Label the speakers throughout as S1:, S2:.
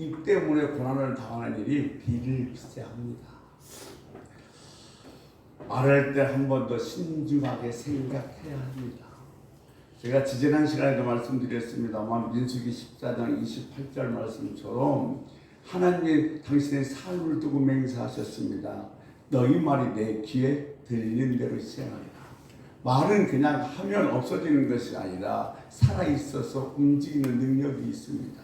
S1: 입 때문에 고난을 당하는 일이 비일비재합니다. 말할 때 한 번 더 신중하게 생각해야 합니다. 제가 지지난 시간에도 말씀드렸습니다만 민수기 14장 28절 말씀처럼 하나님이 당신의 삶을 두고 맹세하셨습니다. 너희 말이 내 귀에 들리는 대로 시행하리라. 말은 그냥 하면 없어지는 것이 아니라 살아있어서 움직이는 능력이 있습니다.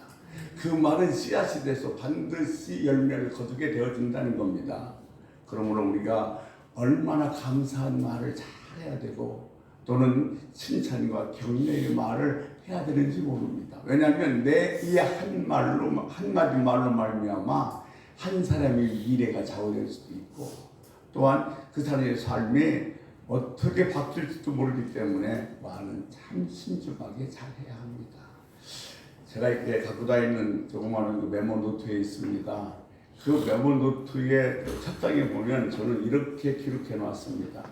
S1: 그 말은 씨앗이 돼서 반드시 열매를 거두게 되어진다는 겁니다. 그러므로 우리가 얼마나 감사한 말을 잘해야 되고 또는 칭찬과 격려의 말을 해야 되는지 모릅니다. 왜냐하면 내 이 한마디 말로 말미암아 한 사람의 미래가 좌우될 수도 있고 또한 그 사람의 삶이 어떻게 바뀔지도 모르기 때문에 말은 참 신중하게 잘해야 합니다. 제가 이렇게 갖고 다니는 조그마한 그 메모 노트에 있습니다. 그 메모 노트의 첫 장에 보면 저는 이렇게 기록해 놨습니다.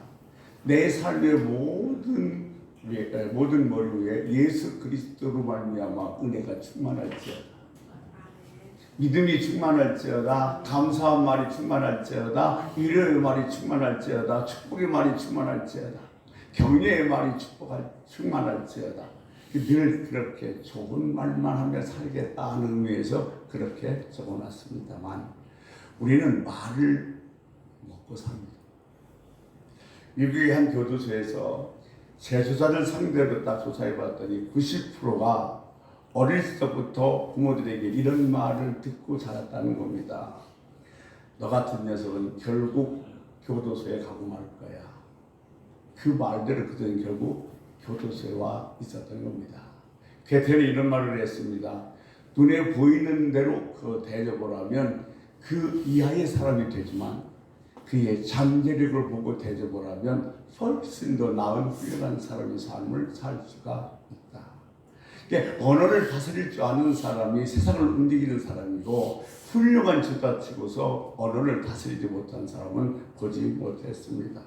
S1: 내 삶의 모든 머리 위에 예수 그리스도로 말미암아 은혜가 충만할지어다. 믿음이 충만할지어다. 감사한 말이 충만할지어다. 위로의 말이 충만할지어다. 축복의 말이 충만할지어다. 격려의 말이 충만할지어다. 늘 그렇게 좋은 말만 하며 살겠다는 의미에서 그렇게 적어놨습니다만 우리는 말을 먹고 삽니다. 미국의 한 교도소에서 재수자를 상대로 딱 조사해봤더니 90%가 어릴 때부터 부모들에게 이런 말을 듣고 자랐다는 겁니다. 너 같은 녀석은 결국 교도소에 가고 말 거야. 그 말대로 그들은 결국 교도소에 와 있었던 겁니다. 괴테는 이런 말을 했습니다. 눈에 보이는 대로 그 대접을 그 이하의 사람이 되지만 그의 잠재력을 보고 대접을 하면 훨씬 더 나은 훌륭한 사람의 삶을 살 수가 있다. 그러니까 언어를 다스릴 줄 아는 사람이 세상을 움직이는 사람이고 훌륭한 지도자치고서 언어를 다스리지 못한 사람은 보지 못했습니다.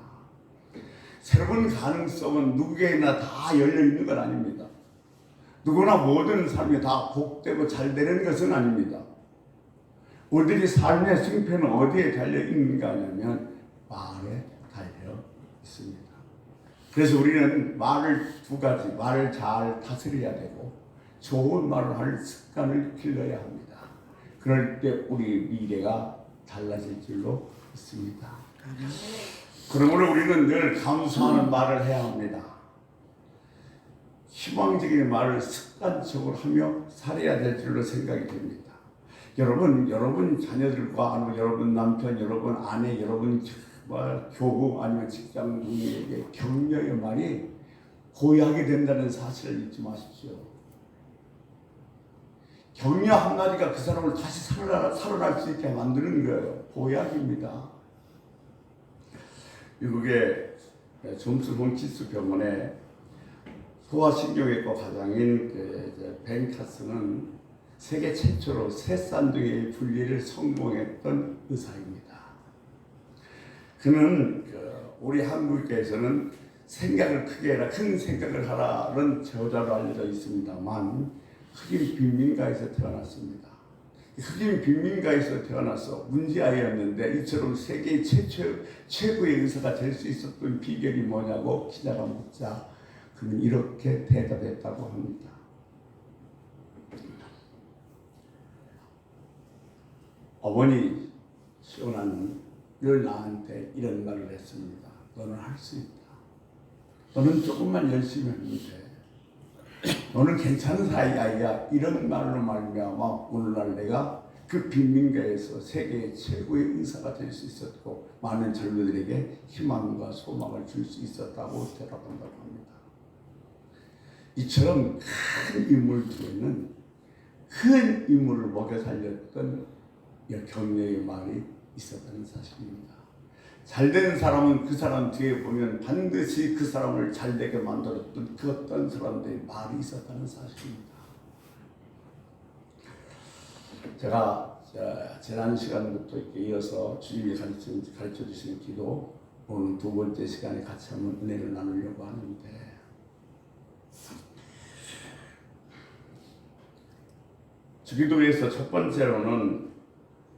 S1: 새로운 가능성은 누구에게나 다 열려있는 건 아닙니다. 누구나 모든 삶이 다 복되고 잘 되는 것은 아닙니다. 우리들이 삶의 승패는 어디에 달려있는가 하냐면 말에 달려 있습니다. 그래서 우리는 두 가지 말을 잘 다스려야 되고 좋은 말을 할 습관을 길러야 합니다. 그럴 때 우리 미래가 달라질 줄로 믿습니다. 그러므로 우리는 늘 감사하는 말을 해야 합니다. 희망적인 말을 습관적으로 하며 살아야 될 줄로 생각이 됩니다. 여러분 자녀들과 아니면 여러분 남편, 여러분 아내, 여러분 교부 아니면 직장 동료에게 격려의 말이 고약이 된다는 사실을 잊지 마십시오. 격려 한마디가 그 사람을 다시 살아날 수 있게 만드는 거예요. 고약입니다. 미국의 존스 홈키스 병원의 소아신경외과 과장인 벤 카스는 세계 최초로 새쌍둥이의 분리를 성공했던 의사입니다. 그는 우리 한국에서는 생각을 크게 해라, 큰 생각을 하라는 저자로 알려져 있습니다만 흑인 빈민가에서 태어났습니다. 흑인 빈민가에서 태어나서 문제아이였는데 이처럼 세계 최고의 의사가 될 수 있었던 비결이 뭐냐고 기자가 묻자 그는 이렇게 대답했다고 합니다. 어머니 시온아는 늘 나한테 이런 말을 했습니다. 너는 할 수 있다. 너는 조금만 열심히 하면 돼. 너는 괜찮은 아이야. 이런 말로 말미암아 오늘날 내가 그 빈민가에서 세계 최고의 의사가 될 수 있었고 많은 젊은이들에게 희망과 소망을 줄 수 있었다고 대답한다고 합니다. 이처럼 큰 인물 중에는 큰 인물을 먹여 살렸던 격려의 말이 있었다는 사실입니다. 잘되는 사람은 그 사람 뒤에 보면 반드시 그 사람을 잘되게 만들었던 그 어떤 사람들의 말이 있었다는 사실입니다. 제가 지난 시간부터 이렇게 이어서 주님이 가르쳐 주시는 기도 오늘 두 번째 시간에 같이 한번 은혜를 나누려고 하는데 주기도에서 첫 번째로는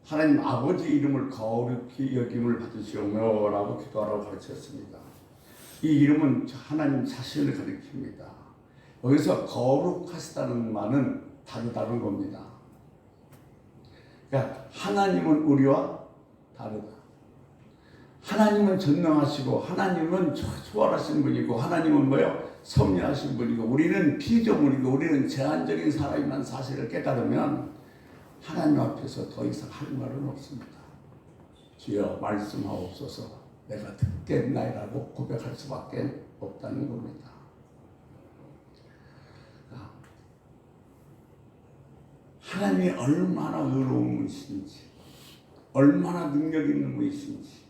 S1: 하나님 아버지 이름을 거룩히 여김을 받으시오며라고 기도하라고 가르쳤습니다. 이 이름은 하나님 자신을 가리킵니다. 여기서 거룩하시다는 말은 다르다는 겁니다. 그러니까 하나님은 우리와 다르다. 하나님은 전능하시고 하나님은 초월하신 분이고 하나님은 뭐예요? 섭리하신 분이고 우리는 피조물이고 우리는 제한적인 사람이라는 사실을 깨달으면 하나님 앞에서 더 이상 할 말은 없습니다. 주여 말씀하옵소서 내가 듣겠나이라고 고백할 수밖에 없다는 겁니다. 하나님이 얼마나 의로운 분이신지 얼마나 능력 있는 분이신지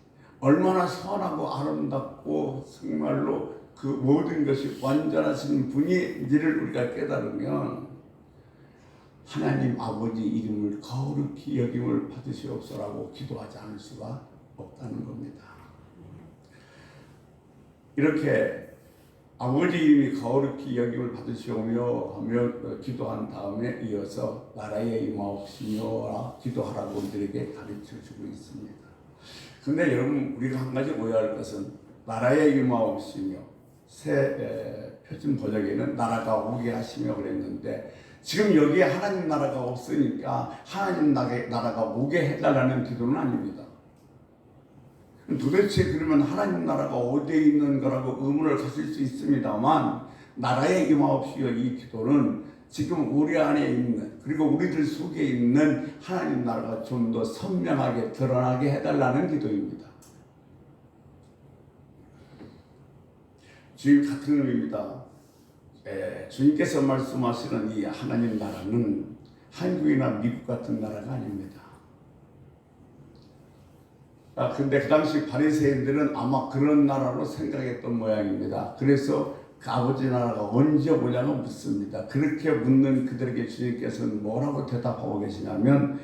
S1: 얼마나 선하고 아름답고 정말로 그 모든 것이 완전하신 분인지를 우리가 깨달으면 하나님 아버지 이름을 거룩히 여김을 받으시옵소서라고 기도하지 않을 수가 없다는 겁니다. 이렇게 아버지 이름이 거룩히 여김을 받으시오며 하며 기도한 다음에 이어서 나라의 임하옵시며 기도하라고 우리들에게 가르쳐주고 있습니다. 근데 여러분 우리가 한 가지 오해할 것은 나라의 임하옵시며 새 표준 번역에는 나라가 오게 하시며 그랬는데 지금 여기에 하나님 나라가 없으니까 하나님 나라가 오게 해달라는 기도는 아닙니다. 도대체 그러면 하나님 나라가 어디에 있는 거라고 의문을 가질 수 있습니다만 나라의 임하옵시여 이 기도는 지금 우리 안에 있는 그리고 우리들 속에 있는 하나님 나라가 좀 더 선명하게 드러나게 해달라는 기도입니다. 주님 같은 의미입니다. 주님께서 말씀하시는 이 하나님 나라는 한국이나 미국 같은 나라가 아닙니다. 근데 그 당시 바리새인들은 아마 그런 나라로 생각했던 모양입니다. 그래서 그 아버지 나라가 언제 오냐고 묻습니다. 그렇게 묻는 그들에게 주님께서는 뭐라고 대답하고 계시냐면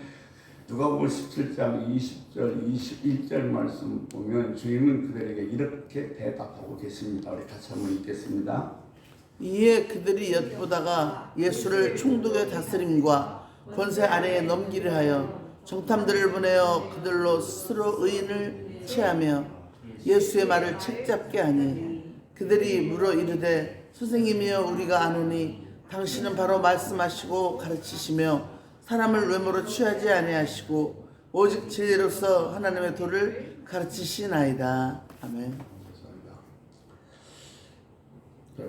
S1: 누가복음 17장 20절 21절 말씀 보면 주님은 그들에게 이렇게 대답하고 계십니다. 우리 같이 한번 읽겠습니다.
S2: 이에 그들이 엿보다가 예수를 총독의 다스림과 권세 아래에 넘기려 하여 정탐들을 보내어 그들로 스스로 의인을 취하며 예수의 말을 책잡게 하니 그들이 물어 이르되 선생님이여 우리가 아노니 당신은 바로 말씀하시고 가르치시며 사람을 외모로 취하지 아니하시고 오직 진리로서 하나님의 도를 가르치시나이다. 아멘.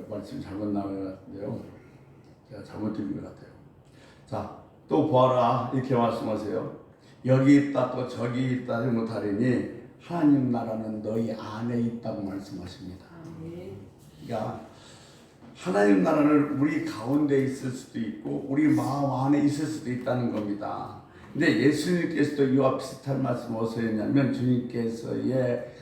S1: 말씀 잘못 나온 것 같은데요. 제가 잘못 들은 것 같아요. 자, 또 보아라 이렇게 말씀하세요. 여기 있다 또 저기 있다 못하리니 하나님 나라는 너희 안에 있다고 말씀하십니다. 그러니까 하나님 나라는 우리 가운데 있을 수도 있고 우리 마음 안에 있을 수도 있다는 겁니다. 근데 예수님께서도 이와 비슷한 말씀을 어디서 했냐면 주님께서의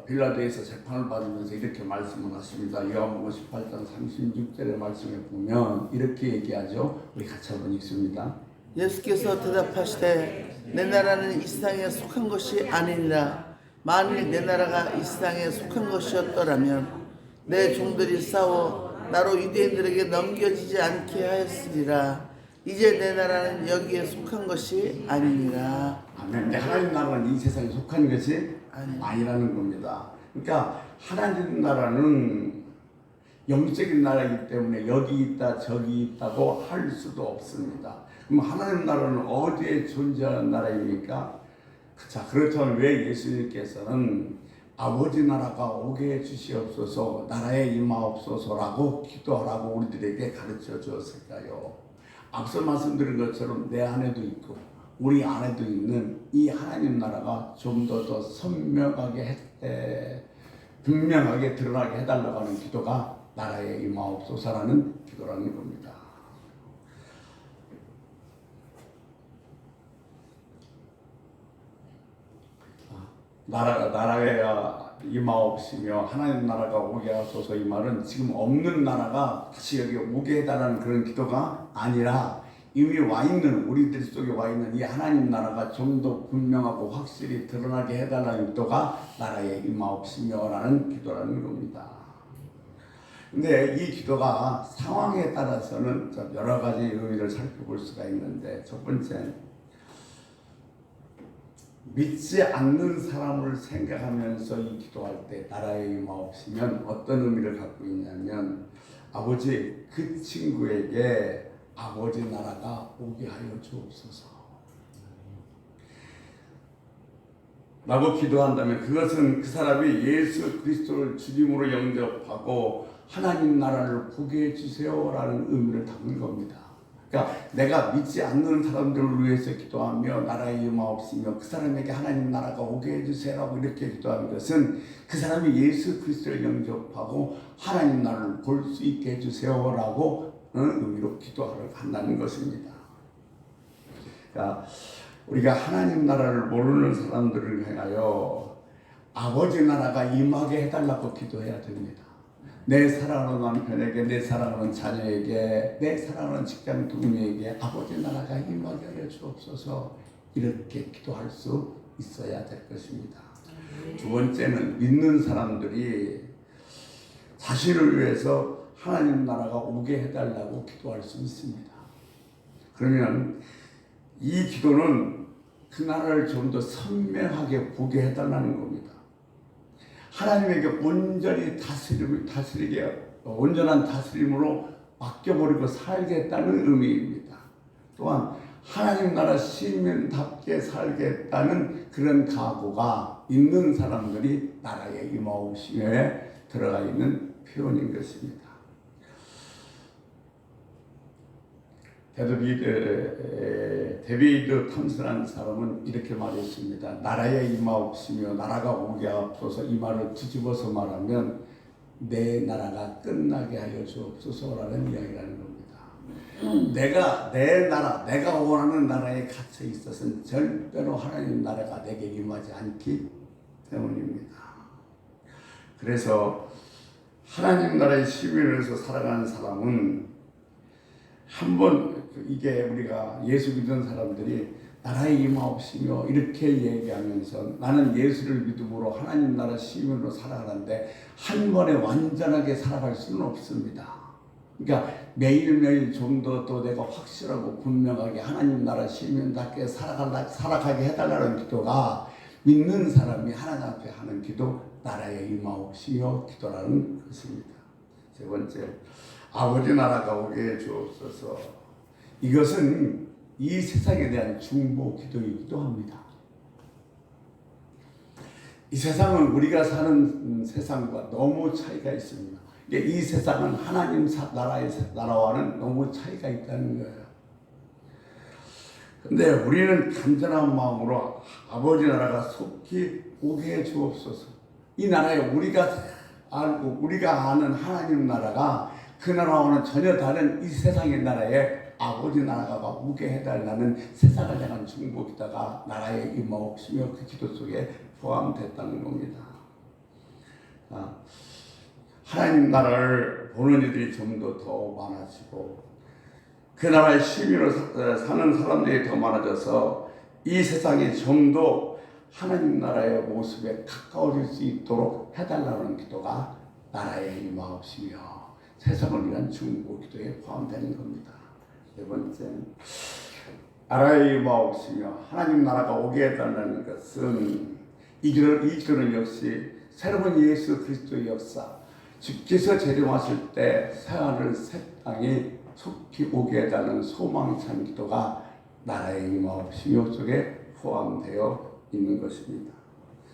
S1: 빌라도에서 재판을 받으면서 이렇게 말씀을 하십니다. 요한복음 18장 36절의 말씀에 보면 이렇게 얘기하죠. 우리 같이 한번 읽습니다.
S2: 예수께서 대답하시되 내 나라는 이 세상에 속한 것이 아니니라. 만일 내 나라가 이 세상에 속한 것이었더라면 내 종들이 싸워 나로 유대인들에게 넘겨지지 않게 하였으리라. 이제 내 나라는 여기에 속한 것이 아니니라.
S1: 아멘. 하나님 나라는 이 세상에 속한 것이 아니라는 겁니다. 그러니까 하나님 나라는 영적인 나라이기 때문에 여기 있다 저기 있다고 할 수도 없습니다. 그럼 하나님 나라는 어디에 존재하는 나라입니까? 자, 그렇다면 왜 예수님께서는 아버지 나라가 오게 해주시옵소서 나라에 임하옵소서라고 기도하라고 우리들에게 가르쳐 주었을까요? 앞서 말씀드린 것처럼 내 안에도 있고 우리 안에도 있는 이 하나님 나라가 좀 더 선명하게 분명하게 드러나게 해달라고 하는 기도가 나라에 임하옵소서라는 기도라는 겁니다. 나라에 임하옵시며 하나님 나라가 오게 하소서 이 말은 지금 없는 나라가 다시 여기 오게 해달라는 그런 기도가 아니라 이미 와 있는 우리들 속에 와 있는 이 하나님 나라가 좀 더 분명하고 확실히 드러나게 해달라는 기도가 나라에 임하옵시며라는 기도라는 겁니다. 근데 이 기도가 상황에 따라서는 좀 여러 가지 의미를 살펴볼 수가 있는데, 첫 번째, 믿지 않는 사람을 생각하면서 이 기도할 때 나라의 임하옵시면 어떤 의미를 갖고 있냐면, 아버지, 그 친구에게 아버지 나라가 오게 하여 주옵소서 라고 기도한다면, 그것은 그 사람이 예수 그리스도를 주님으로 영접하고 하나님 나라를 보게 해주세요 라는 의미를 담은 겁니다. 그러니까 내가 믿지 않는 사람들을 위해서 기도하며 나라의 임하옵시며 그 사람에게 하나님 나라가 오게 해주세요 라고 이렇게 기도하는 것은 그 사람이 예수 그리스도를 영접하고 하나님 나라를 볼 수 있게 해주세요 라고 의미로 기도하러 간다는 것입니다. 그러니까 우리가 하나님 나라를 모르는 사람들을 향하여 아버지 나라가 임하게 해달라고 기도해야 됩니다. 내 사랑하는 남편에게, 내 사랑하는 자녀에게, 내 사랑하는 직장 동료에게 아버지 나라가 임하게 하여 주옵소서, 이렇게 기도할 수 있어야 될 것입니다. 두 번째는 믿는 사람들이 자신을 위해서 하나님 나라가 오게 해달라고 기도할 수 있습니다. 그러면 이 기도는 그 나라를 좀 더 선명하게 보게 해달라는 겁니다. 하나님에게 온전히 다스리게 온전한 다스림으로 맡겨버리고 살겠다는 의미입니다. 또한 하나님 나라 시민답게 살겠다는 그런 각오가 있는 사람들이 나라의 임하옵심에 들어가 있는 표현인 것입니다. 데비드 탐스라는 사람은 이렇게 말했습니다. 나라의 임하옵시며 나라가 오게 하옵소서, 이 말을 뒤집어서 말하면 내 나라가 끝나게 하여 주옵소서라는 이야기라는 겁니다. 내 나라, 내가 원하는 나라에 갇혀 있어서는 절대로 하나님 나라가 내게 임하지 않기 때문입니다. 그래서 하나님 나라의 시민으로서 살아가는 사람은 한번 이게 우리가 예수 믿는 사람들이 나라의 임하옵시며 이렇게 얘기하면서 나는 예수를 믿음으로 하나님 나라 시민으로 살아가는데 한 번에 완전하게 살아갈 수는 없습니다. 그러니까 매일매일 좀 더 또 내가 확실하고 분명하게 하나님 나라 시민답게 살아가게 해달라는 기도가 믿는 사람이 하나님 앞에 하는 기도, 나라의 임하옵시며 기도라는 것입니다. 세 번째, 아버지 나라가 오게 해 주옵소서. 이것은 이 세상에 대한 중보 기도이기도 합니다. 이 세상은 우리가 사는 세상과 너무 차이가 있습니다. 이 세상은 하나님 나라의 나라와는 너무 차이가 있다는 거예요. 근데 우리는 간절한 마음으로 아버지 나라가 속히 오게 해 주옵소서. 이 나라에 우리가 알고 우리가 아는 하나님 나라가 그 나라와는 전혀 다른 이 세상의 나라에 아버지 나라가 오게 해달라는 세상을 향한 중보 기도가 나라의 임하옵시며 그 기도 속에 포함됐다는 겁니다. 하나님 나라를 보는 이들이 좀 더 많아지고 그 나라의 시민으로 사는 사람들이 더 많아져서 이 세상이 좀 더 하나님 나라의 모습에 가까워질 수 있도록 해달라는 기도가 나라의 임하옵시며 세상을 위한 중보 기도에 포함되는 겁니다. 네 번째, 나라의 임하옵시며 하나님 나라가 오게 해달라는 것은 이 기도는 역시 새로운 예수 그리스도의 역사, 주께서 재림하실 때 새하늘 새 땅이 속히 오게 해달라는 소망이 찬 기도가 나라의 임하옵시며 속에 포함되어 있는 것입니다.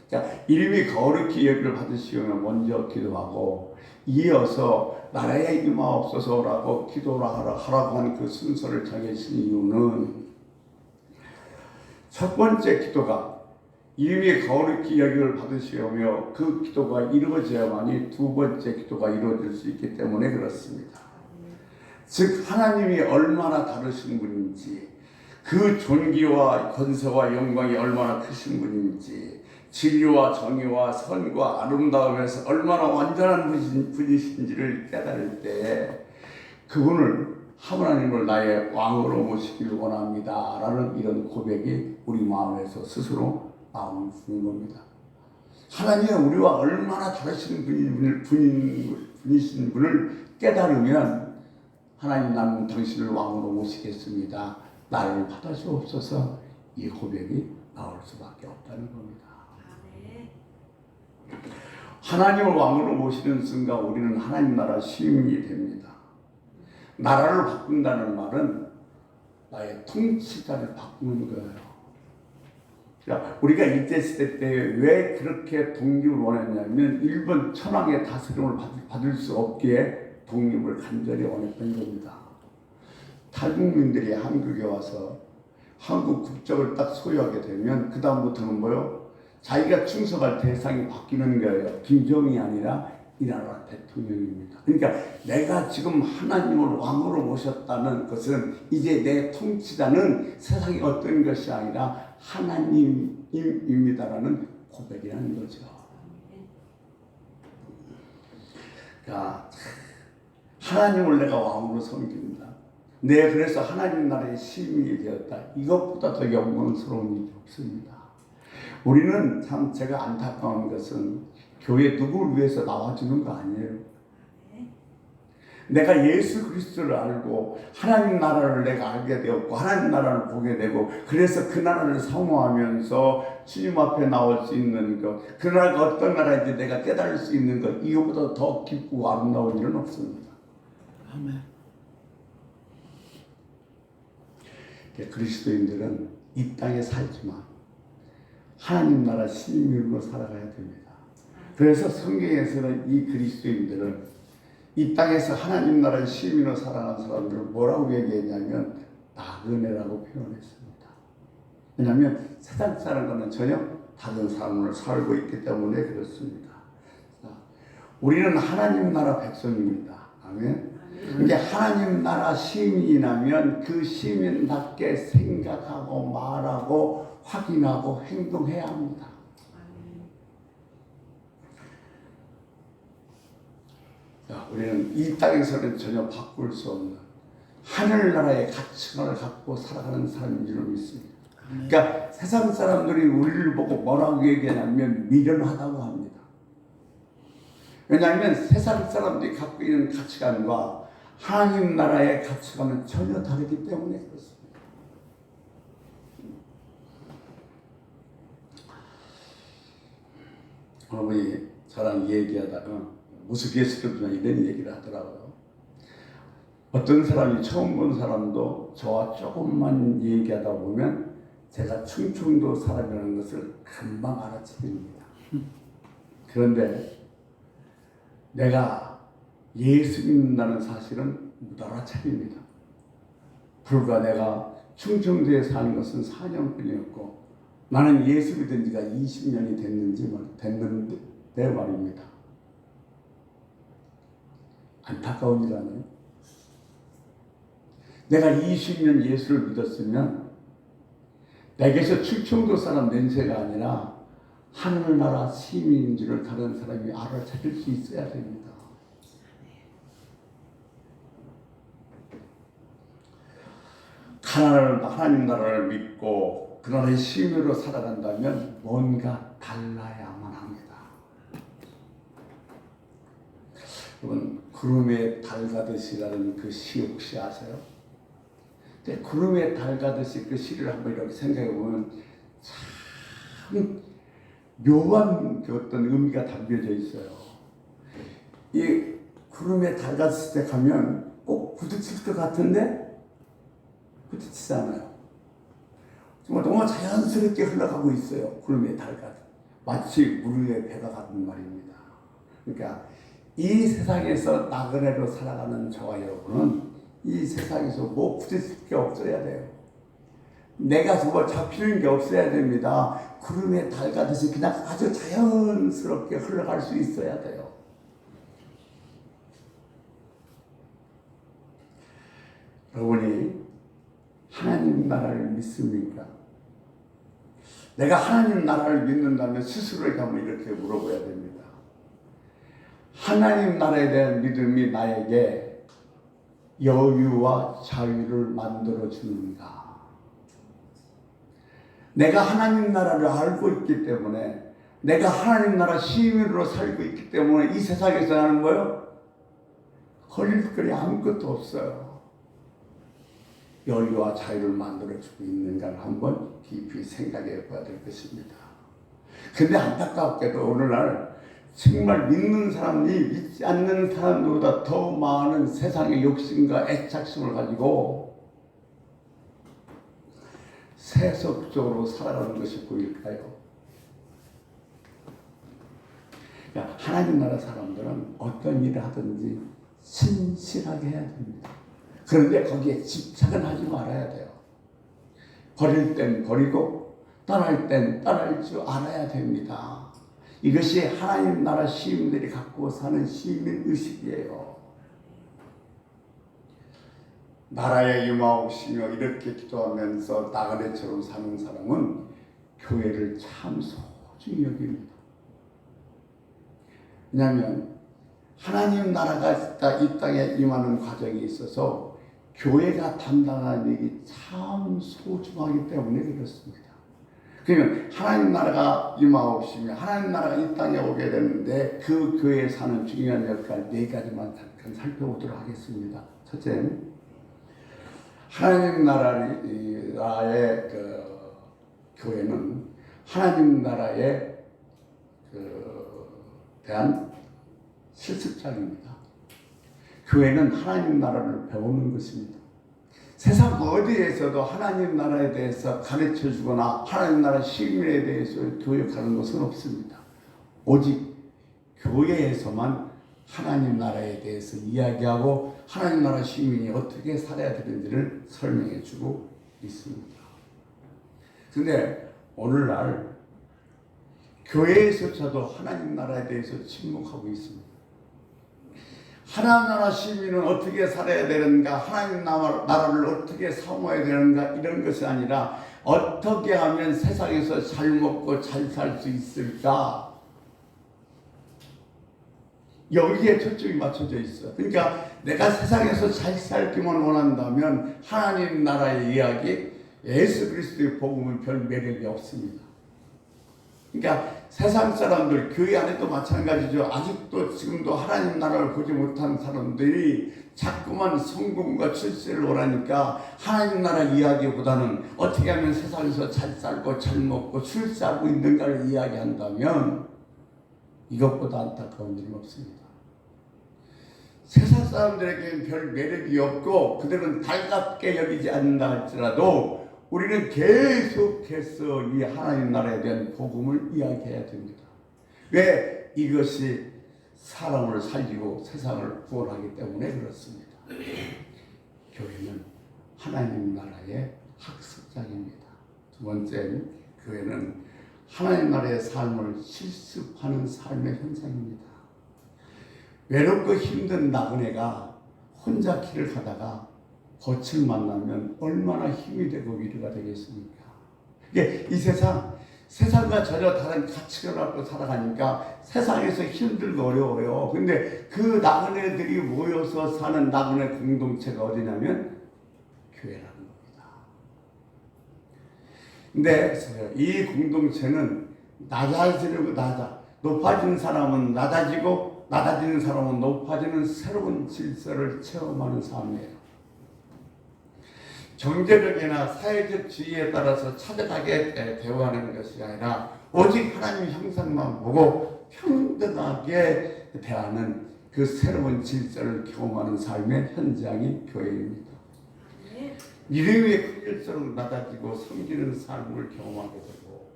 S1: 그러니까 이름이 거룩히 여기를 받으시오며 먼저 기도하고 이어서 나라의 임하옵소서라고 기도를 하라고 한 그 순서를 정해진 이유는 첫 번째 기도가 이름이 거룩히 여기를 받으시오며 그 기도가 이루어져야만이 두 번째 기도가 이루어질 수 있기 때문에 그렇습니다. 즉 하나님이 얼마나 다르신 분인지, 그 존귀와 권세와 영광이 얼마나 크신 분인지, 진리와 정의와 선과 아름다움에서 얼마나 완전한 분이신지를 깨달을 때 그분을 하나님을 나의 왕으로 모시기를 원합니다 라는 이런 고백이 우리 마음에서 스스로 나오는 겁니다. 하나님은 우리와 얼마나 다르신 분이신 분을 깨달으면 하나님 나는 당신을 왕으로 모시겠습니다. 나를 받아주옵소서 이 고백이 나올 수밖에 없다는 겁니다. 하나님을 왕으로 모시는 순간 우리는 하나님 나라 시민이 됩니다. 나라를 바꾼다는 말은 나의 통치자를 바꾸는 거예요. 그러니까 우리가 일제시대 때 왜 그렇게 독립을 원했냐면 일본 천황의 다스림을 받을 수 없기에 독립을 간절히 원했던 겁니다. 탈북민들이 한국에 와서 한국 국적을 딱 소유하게 되면 그 다음부터는 뭐요? 자기가 충성할 대상이 바뀌는 거예요. 김정이 아니라 이 나라 대통령입니다. 그러니까 내가 지금 하나님을 왕으로 모셨다는 것은 이제 내 통치자는 세상이 어떤 것이 아니라 하나님입니다라는 고백이라는 거죠. 그러니까 하나님을 내가 왕으로 섬깁니다. 내 그래서 하나님 나라의 시민이 되었다. 이것보다 더 영광스러운 일이 없습니다. 우리는 참 제가 안타까운 것은 교회 누구를 위해서 나와주는 거 아니에요. 내가 예수 그리스도를 알고 하나님 나라를 내가 알게 되었고 하나님 나라를 보게 되고 그래서 그 나라를 사모하면서 주님 앞에 나올 수 있는 것, 그 나라가 어떤 나라인지 내가 깨달을 수 있는 것, 이것보다 더 기쁘고 아름다운 일은 없습니다.
S2: 아멘.
S1: 그리스도인들은 이 땅에 살지만 하나님 나라 시민으로 살아가야 됩니다. 그래서 성경에서는 이 그리스도인들은 이 땅에서 하나님 나라의 시민으로 살아가는 사람들을 뭐라고 얘기했냐면 나그네라고 표현했습니다. 왜냐하면 세상 사람과는 전혀 다른 삶을 살고 있기 때문에 그렇습니다. 우리는 하나님 나라 백성입니다. 아멘. 이제 하나님 나라 시민이라면 그 시민답게 생각하고 말하고 확인하고 행동해야 합니다. 자, 우리는 이 땅에서는 전혀 바꿀 수 없는 하늘나라의 가치관을 갖고 살아가는 사람인 줄 믿습니다. 그러니까 세상 사람들이 우리를 보고 뭐라고 얘기하냐면 미련하다고 합니다. 왜냐하면 세상 사람들이 갖고 있는 가치관과 하나님 나라의 가치관은 전혀 다르기 때문에 그렇습니다. 어머니 저랑 얘기하다가 우스갯소리로 이런 얘기를 하더라고요. 어떤 사람이 처음 본 사람도 저와 조금만 얘기하다 보면 제가 충청도 사람이라는 것을 금방 알아채립니다. 그런데 내가 예수 믿는다는 사실은 못 알아차립니다. 불과 내가 충청도에 사는 것은 4년뿐이었고 나는 예수 믿은 지가 20년이 됐는데 말입니다. 안타까운 일 아니에요? 내가 20년 예수를 믿었으면 내게서 충청도 사람 냄새가 아니라 하늘나라 시민인 줄을 다른 사람이 알아차릴 수 있어야 됩니다. 하나님 나라를 믿고 그 나라의 시민으로 살아간다면 뭔가 달라야만 합니다. 여러분 구름에 달 가듯이라는 그 시 혹시 아세요? 근데 구름에 달 가듯이 그 시를 한번 이렇게 생각해 보면 참 묘한 그 어떤 의미가 담겨져 있어요. 이 구름에 달 가듯이 때 가면 꼭 부딪힐 것 같은데 부딪히잖아요. 정말 너무 자연스럽게 흘러가고 있어요. 구름에 달 가듯. 마치 물 위에 배가 가는 말입니다. 그러니까 이 세상에서 나그네로 살아가는 저와 여러분은 이 세상에서 뭐 부딪힐 게 없어야 돼요. 내가 정말 잡히는 게 없어야 됩니다. 구름에 달 가듯이 그냥 아주 자연스럽게 흘러갈 수 있어야 돼요. 여러분이 하나님 나라를 믿습니까? 내가 하나님 나라를 믿는다면 스스로에게 한번 이렇게 물어봐야 됩니다. 하나님 나라에 대한 믿음이 나에게 여유와 자유를 만들어 주는가? 내가 하나님 나라를 알고 있기 때문에 내가 하나님 나라 시민으로 살고 있기 때문에 이 세상에서 나는 뭐요? 버릴 거리 아무것도 없어요. 여유와 자유를 만들어주고 있는가를 한번 깊이 생각해 봐야 될 것입니다. 근데 안타깝게도 오늘날 정말 믿는 사람이 믿지 않는 사람보다 더 많은 세상의 욕심과 애착심을 가지고 세속적으로 살아가는 것이 보일까요? 그러니까 하나님 나라 사람들은 어떤 일을 하든지 신실하게 해야 됩니다. 그런데 거기에 집착은 하지 말아야 돼요. 버릴 땐 버리고 떠날 땐 떠날 줄 알아야 됩니다. 이것이 하나님 나라 시민들이 갖고 사는 시민 의식이에요. 나라에 임하옵시며 이렇게 기도하면서 나그네처럼 사는 사람은 교회를 참 소중히 여깁니다. 왜냐하면 하나님 나라가 이 땅에 임하는 과정에 있어서 교회가 담당하는 일이 참 소중하기 때문에 그렇습니다. 그러면 하나님 나라가 임하옵시며 하나님 나라가 이 땅에 오게 되는데 그 교회에 사는 중요한 역할 4가지만 잠깐 살펴보도록 하겠습니다. 첫째, 하나님 나라의 교회는 하나님 나라에 대한 실습장입니다. 교회는 하나님 나라를 배우는 것입니다. 세상 어디에서도 하나님 나라에 대해서 가르쳐 주거나 하나님 나라 시민에 대해서 교육하는 것은 없습니다. 오직 교회에서만 하나님 나라에 대해서 이야기하고 하나님 나라 시민이 어떻게 살아야 되는지를 설명해 주고 있습니다. 그런데 오늘날 교회에서조차도 하나님 나라에 대해서 침묵하고 있습니다. 하나님 나라 시민은 어떻게 살아야 되는가, 하나님 나라를 어떻게 사모해야 되는가, 이런 것이 아니라 어떻게 하면 세상에서 잘 먹고 잘 살 수 있을까, 여기에 초점이 맞춰져 있어. 그러니까 내가 세상에서 잘 살기만 원한다면 하나님 나라의 이야기, 예수 그리스도의 복음은 별 매력이 없습니다. 그러니까 세상 사람들, 교회 안에도 마찬가지죠. 아직도 지금도 하나님 나라를 보지 못한 사람들이 자꾸만 성공과 출세를 원하니까 하나님 나라 이야기보다는 어떻게 하면 세상에서 잘 살고 잘 먹고 출세하고 있는가를 이야기한다면 이것보다 안타까운 일은 없습니다. 세상 사람들에게는 별 매력이 없고 그들은 달갑게 여기지 않는다 할지라도 우리는 계속해서 이 하나님 나라에 대한 복음을 이야기해야 됩니다. 왜? 이것이 사람을 살리고 세상을 구원하기 때문에 그렇습니다. 교회는 하나님 나라의 학습장입니다. 두 번째, 교회는 하나님 나라의 삶을 실습하는 삶의 현장입니다. 외롭고 힘든 나그네가 혼자 길을 가다가 덫을 만나면 얼마나 힘이 되고 위로가 되겠습니까? 이게 이 세상과 전혀 다른 가치를 갖고 살아가니까 세상에서 힘들고 어려워요. 근데 그 나그네들이 모여서 사는 나그네 공동체가 어디냐면 교회라는 겁니다. 근데 이 공동체는 높아지는 사람은 낮아지고 낮아지는 사람은 높아지는 새로운 질서를 체험하는 삶이에요. 경제력이나 사회적 지위에 따라서 차별하게 대우하는 것이 아니라 오직 하나님 형상만 보고 평등하게 대하는 그 새로운 질서를 경험하는 삶의 현장이 교회입니다. 이름의 큰일수록 낮아지고 섬기는 삶을 경험하게 되고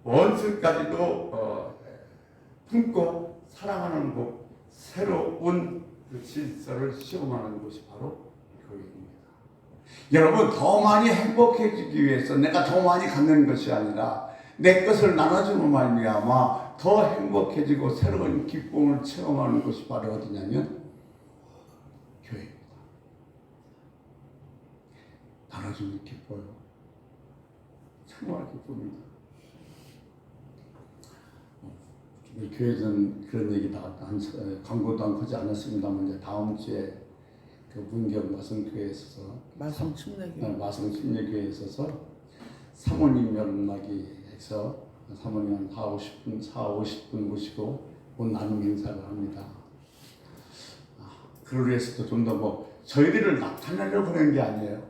S1: 원수까지도 품고 사랑하는 곳, 새로운 그 질서를 시험하는 곳이 바로 교회입니다. 여러분, 더 많이 행복해지기 위해서 내가 더 많이 갖는 것이 아니라 내 것을 나눠주는 말미암아 더 행복해지고 새로운 기쁨을 체험하는 곳이 바로 어디냐면 교회입니다. 나눠주면 기뻐요. 정말 기쁩니다. 교회에서는 그런 얘기 나왔다. 광고도 안 하지 않았습니다만 이제 다음 주에 그 문경 마성교회에 있어서 마성침례교회에 있어서 사모님 연락이 해서 사모님 한 4, 50분 모시고 온 나눔 행사를 합니다. 그걸 위해서도 좀 더 저희들을 나타내려고 하는 게 아니에요.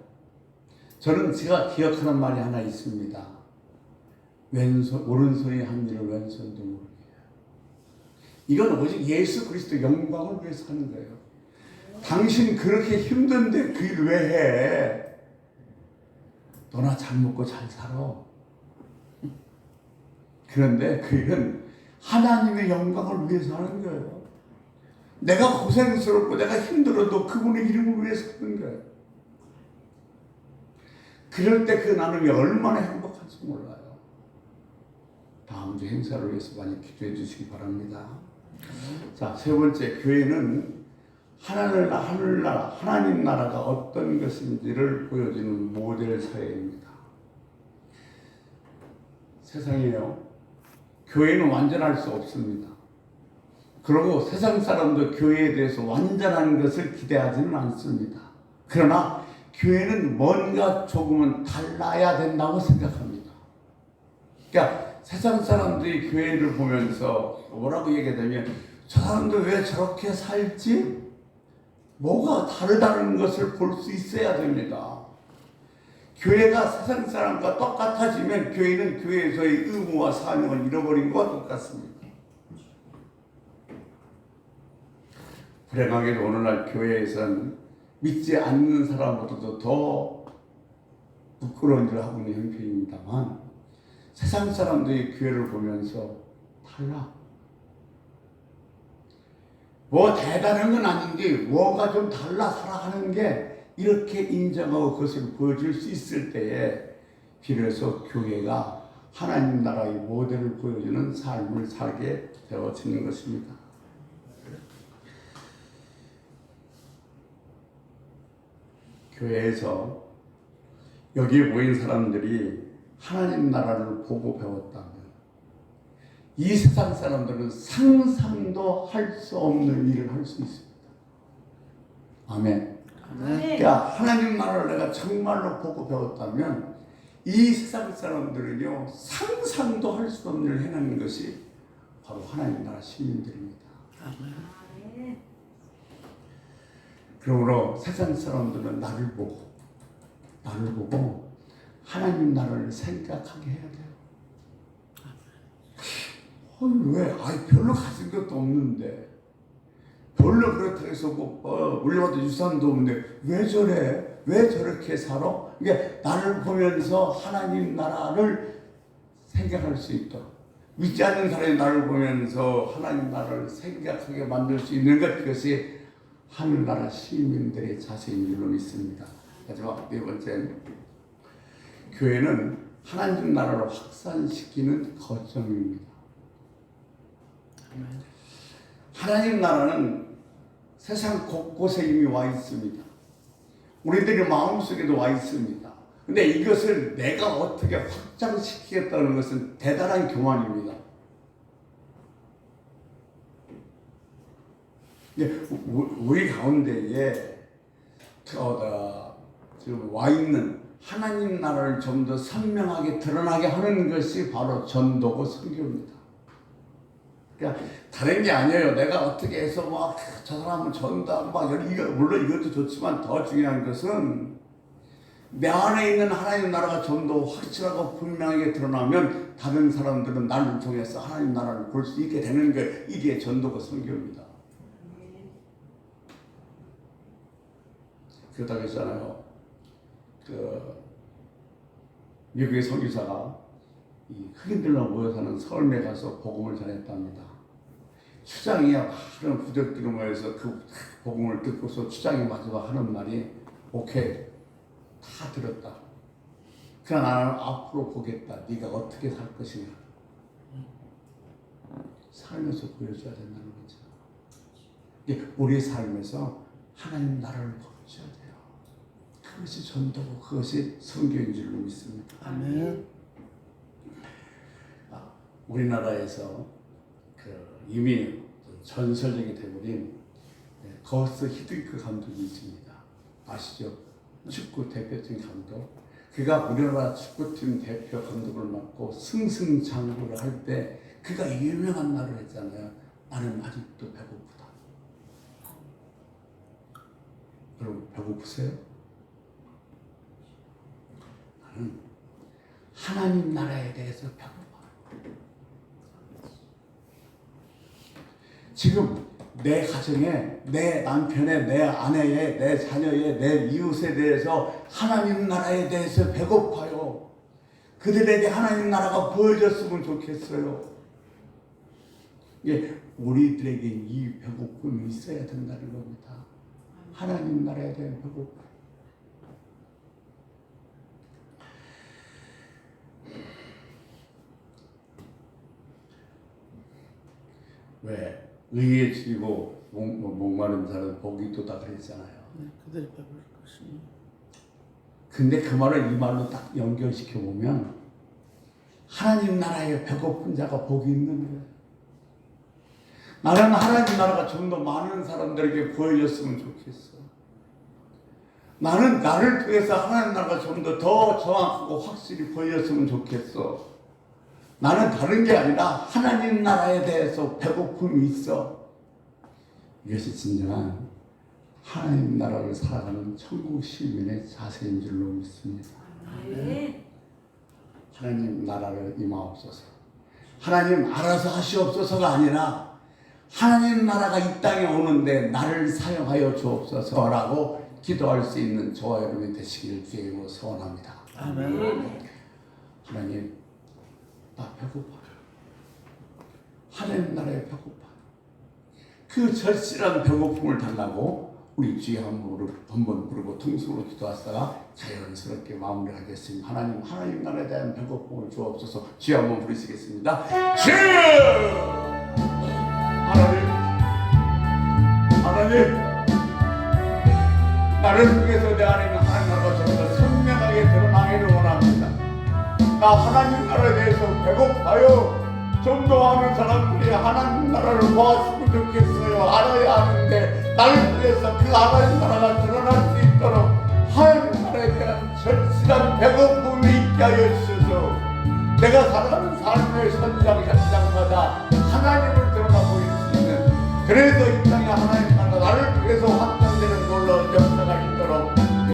S1: 저는 제가 기억하는 말이 하나 있습니다. 오른손이 한 일을 왼손도 모르게. 이건 오직 예수 그리스도 영광을 위해서 하는 거예요. 당신 그렇게 힘든데 그 일 왜 해? 너나 잘 먹고 잘 살아. 그런데 그 일은 하나님의 영광을 위해서 하는 거예요. 내가 고생스럽고 내가 힘들어도 그분의 이름을 위해서 하는 거예요. 그럴 때 그 나눔이 얼마나 행복한지 몰라요. 다음 주 행사를 위해서 많이 기도해 주시기 바랍니다. 자, 세 번째, 교회는 하늘나라, 하나님 나라가 어떤 것인지를 보여주는 모델 사회입니다. 세상에요, 교회는 완전할 수 없습니다. 그리고 세상 사람도 교회에 대해서 완전한 것을 기대하지는 않습니다. 그러나 교회는 뭔가 조금은 달라야 된다고 생각합니다. 그러니까 세상 사람들이 교회를 보면서 뭐라고 얘기하냐면, 저 사람들 왜 저렇게 살지? 뭐가 다르다는 것을 볼 수 있어야 됩니다. 교회가 세상 사람과 똑같아지면 교회는 교회에서의 의무와 사명을 잃어버린 것과 똑같습니다. 불행하게도 오늘날 교회에서는 믿지 않는 사람보다도 더 부끄러운 일을 하고 있는 형편입니다만, 세상 사람들이 교회를 보면서 달라. 뭐 대단한 건 아닌데 뭐가 좀 달라 살아가는 게 이렇게 인정하고 그것을 보여줄 수 있을 때에 비로소 교회가 하나님 나라의 모델을 보여주는 삶을 살게 되어지는 것입니다. 교회에서 여기에 모인 사람들이 하나님 나라를 보고 배웠다면 이 세상 사람들은 상상도 할 수 없는 일을 할 수 있습니다. 아멘. 그러니까 하나님 나라를 내가 정말로 보고 배웠다면 이 세상 사람들은요, 상상도 할 수 없는 일을 해내는 것이 바로 하나님 나라 시민들입니다.
S2: 아멘.
S1: 그러므로 세상 사람들은 나를 보고 하나님 나라를 생각하게 해야 돼요. 왜? 별로 가진 것도 없는데, 별로 그렇다고 해서 물려받은 유산도 없는데 왜 저래? 왜 저렇게 살아? 이게 나를 보면서 하나님 나라를 생각할 수 있도록, 믿지 않는 사람이 나를 보면서 하나님 나라를 생각하게 만들 수 있는 것, 그것이 하늘나라 시민들의 자세인 줄로 믿습니다. 마지막 네 번째, 교회는 하나님 나라를 확산시키는 거점입니다. 하나님 나라는 세상 곳곳에 이미 와 있습니다. 우리들의 마음속에도 와 있습니다. 근데 이것을 내가 어떻게 확장시키겠다는 것은 대단한 교만입니다. 우리 가운데에 지금 와 있는 하나님 나라를 좀 더 선명하게 드러나게 하는 것이 바로 전도고 선교입니다. 그러니까 다른 게 아니에요. 내가 어떻게 해서 저 사람은 전도하고 물론 이것도 좋지만 더 중요한 것은 내 안에 있는 하나님 나라가 좀 더 확실하고 분명하게 드러나면 다른 사람들은 나를 통해서 하나님 나라를 볼 수 있게 되는 게, 이게 전도고 선교입니다. 그렇다고 했잖아요. 미국의 선교사가 이 흑인들로 모여 사는 서울에 가서 복음을 전했답니다. 추장이 많은 부족들이 모여서 그 복음을 듣고서 추장이 마지막 하는 말이, 오케이, 다 들었다. 그러나 나는 앞으로 보겠다. 네가 어떻게 살 것이냐. 살면서 보여줘야 된다는 거죠. 우리의 삶에서 하나님 나라를 보여줘야 돼요. 그것이 전도고 그것이 선교인 줄로 믿습니다.
S2: 아멘.
S1: 우리나라에서 이미 전설적이 되어버린 거스 히딩크 감독이 있습니다. 아시죠? 축구 대표팀 감독. 그가 우리나라 축구팀 대표 감독을 맡고 승승장구를 할 때 그가 유명한 말을 했잖아요. 나는 아직도 배고프다. 여러분 배고프세요? 나는 하나님 나라에 대해서 배고파요. 지금 내 가정에, 내 남편의, 내 아내의, 내 자녀의, 내 이웃에 대해서 하나님 나라에 대해서 배고파요. 그들에게 하나님 나라가 보여졌으면 좋겠어요. 예, 우리들에게 이 배고픔이 있어야 된다는 겁니다. 하나님 나라에 대한 배고픔. 왜? 의에 지고 목마른 자는 복이 있도다 그랬잖아요.
S2: 네, 그들이 배부를 것입니다.
S1: 근데 그 말을 이 말로 딱 연결시켜 보면 하나님 나라에 배고픈 자가 복이 있는 거예요. 나는 하나님 나라가 좀 더 많은 사람들에게 보여졌으면 좋겠어. 나는 나를 통해서 하나님 나라가 좀 더 정확하고 확실히 보여졌으면 좋겠어. 나는 다른 게 아니라 하나님 나라에 대해서 배고픔이 있어. 이것이 진정한 하나님 나라를 살아가는 천국 시민의 자세인 줄로 믿습니다. 하나님 나라를 임하옵소서. 하나님 알아서 하시옵소서가 아니라 하나님 나라가 이 땅에 오는데 나를 사용하여 주옵소서라고 기도할 수 있는 저와 여러분이 되시기를 주님으로 소원합니다.
S2: 아멘.
S1: 하나님, 나 배고파요. 하나님 나라에 배고파요. 그 절실한 배고픔을 달라고 우리 주의 한번 부르고 통성으로 기도하다가 자연스럽게 마무리하겠습니다. 하나님 나라에 대한 배고픔을 주옵소서. 주의 한번 부르시겠습니다. 주! 하나님, 나를 통해서 내 안에 있는 하나님 나라가 좀 더 선명하게 드러나기를 원합니다. 나 하나님 나라에 대해서 배고파요. 좀 더 많은 사람들이 하나님 나라를 보았으면 좋겠어요. 알아야 하는데 나를 통해서 그 하나님 나라가 드러날 수 있도록 하나님 나라에 대한 절실한 배고픔이 있게 하여 주셔서 내가 살아가는 삶의 현장마다 하나님을 드러나 보일 수 있는, 그래서 이 땅에 하나님 나라가 나를 통해서